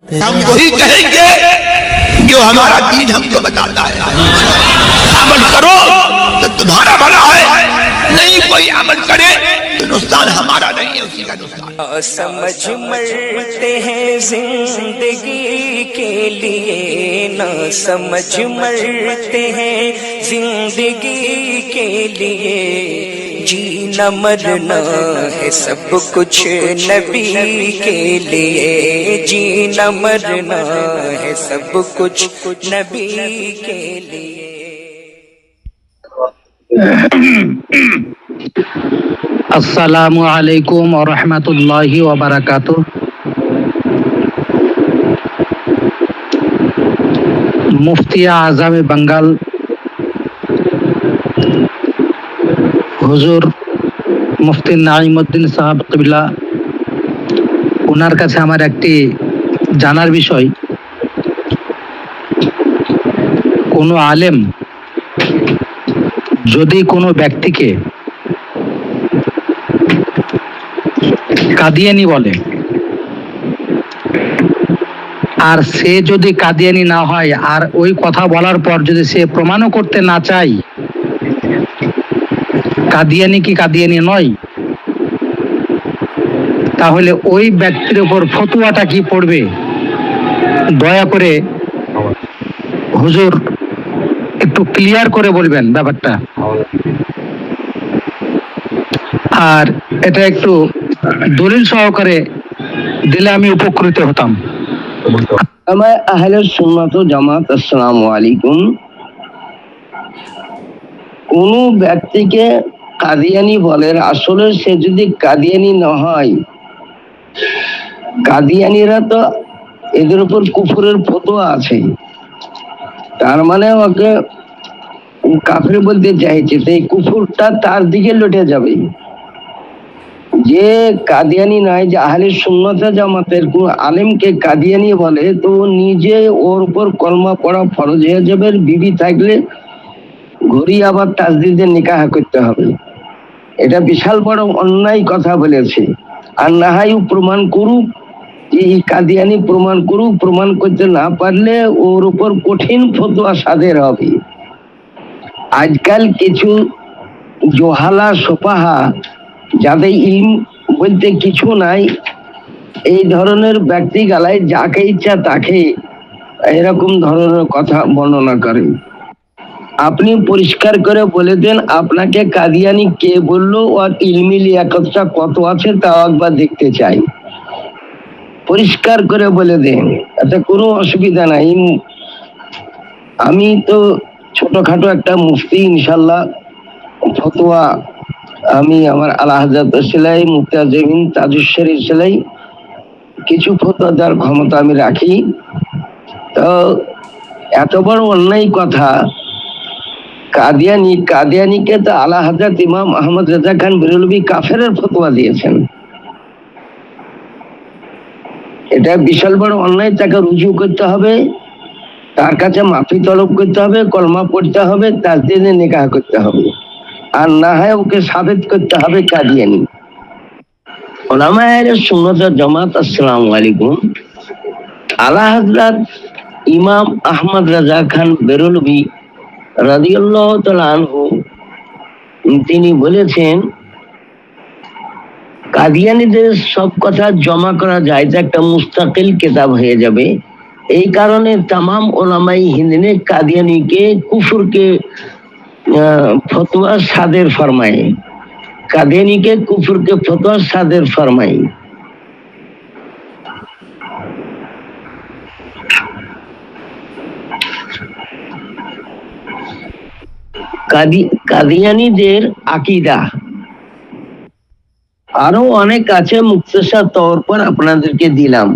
हम वही कहेंगे जो हमारा दीन हमको बताता है। अमल करो तो तुम्हारा भला है, नहीं कोई अमल करे तो नुकसान हमारा नहीं है, उसी का नुकसान। समझ मरते हैं जिंदगी के लिए, ना समझ मरते हैं जिंदगी के लिए। जीना मरना है सब कुछ नबी के लिए, जीना मरना है सब कुछ नबी के लिए। अस्सलामु अलैकुम व रहमतुल्लाहि व बाराकातुह। मुफ्ती आज़म बंगाल হুজুর মুফতি নাঈমউদ্দিন সাহেব কিবলা, ওনার কাছে আমার একটি জানার বিষয়, কোনো আলেম যদি কোনো ব্যক্তিকে কাদিয়ানি বলে আর সে যদি কাদিয়ানি না হয় আর ওই কথা বলার পর যদি সে প্রমাণও করতে না চায় কাদিয়ানি কি কাদিয়ানি নয়, তাহলে ওই ব্যক্তির উপর ফতোয়াটা কি পড়বে? দয়া করে হুজুর একটু ক্লিয়ার করে বলবেন ব্যাপারটা, আর এটা একটু দলিল সহকারে দিলে আমি উপকৃত হতাম। আমার আহলে সুন্নাত ও জামাত, আসসালামু আলাইকুম। কোন ব্যক্তিকে কাদিয়ানি বলে, আসলে সে যদি কাদিয়ানি না হয়, কাদিয়ানিরা তো এদের উপর কুফরের ফতোয়া আছে, তার মানে ওকে কাফের বলতে চাইছে, সেই কুফরটা তার দিকে লুটে যাবে। যে কাদিয়ানি নয়, যে আহলে সুন্নাত জামাতের কোন আলেমকে কাদিয়ানি বলে, তো নিজে ওর উপর কলমা পড়া ফরজ হয়ে যাবে। বিবি থাকলে ঘড়ি আবার তাজদিদের নিকাহ করতে হবে। এটা বিশাল বড় অন্যায় কথা বলেছে। আর নাহাইও প্রমাণ করুক, এই কাদিয়ানি প্রমাণ করুক, প্রমাণ করতে না পারলে ওর উপর কঠিন ফতোয়া সাদের হবে। আজকাল কিছু জোহালা সোপাহা, যাদের ইলম বলতে কিছু নাই, এই ধরনের ব্যক্তি গালায় যাকে ইচ্ছা তাকে এরকম ধরনের কথা বর্ণনা করে। আপনি পরিষ্কার করে বলে দেন আপনাকে কাদিয়ানি কে বললো, আর ইলমি লিয়াকতটা কত আছে তাও একবার দেখতে চাই। পরিষ্কার করে বলে দেন, এতে কোনো অসুবিধা নাই। আমি তো ছোটখাটো একটা মুফতি, ইনশাল্লাহ ফতোয়া আমি আমার আলা হযরত সেলাই মুফতি আজমিন তাজুশ্বরী সেলাই কিছু ফতোয়া দেওয়ার ক্ষমতা আমি রাখি। তো এত বড় অন্যায় কথা, কাদিয়ানিকে তো আলা হযরত ইমাম আহমদ রেজা খান বেরলভী কাফেরের ফতোয়া দিয়েছেন। এটা বিশাল বড় অন্যায়, তাকে রুজু করতে হবে, তার কাছে মাফি তলব করতে হবে, কলমা পড়তে হবে, তাজদিদে নিকাহ করতে হবে, আর না হয় ওকে সাবেত করতে হবে কাদিয়ানি। উলামায়ে সুন্নাত ওয়াল জামাত, আসসালামু আলাইকুম। আলা হযরত ইমাম আহমদ রেজা খান বেরলভী রাদিয়াল্লাহু তাআলা আনহু তিনি বলেছেন, কাদিয়ানীদের সব কথা জমা করা যায়, যে একটা মুস্তাকিল কিতাব হয়ে যাবে। এই কারণে তামাম ওলামাই হিন্দ কাদিয়ানীকে কুফরকে ফতোয়া সাদের ফরমায়, কাদিয়ানীকে কুফরকে ফতোয়া সাদের ফরমায়। কাদিয়ানীদের আকীদা আরো অনেক আছে, মুক্তসার তওর পর আপনাদেরকে দিলাম।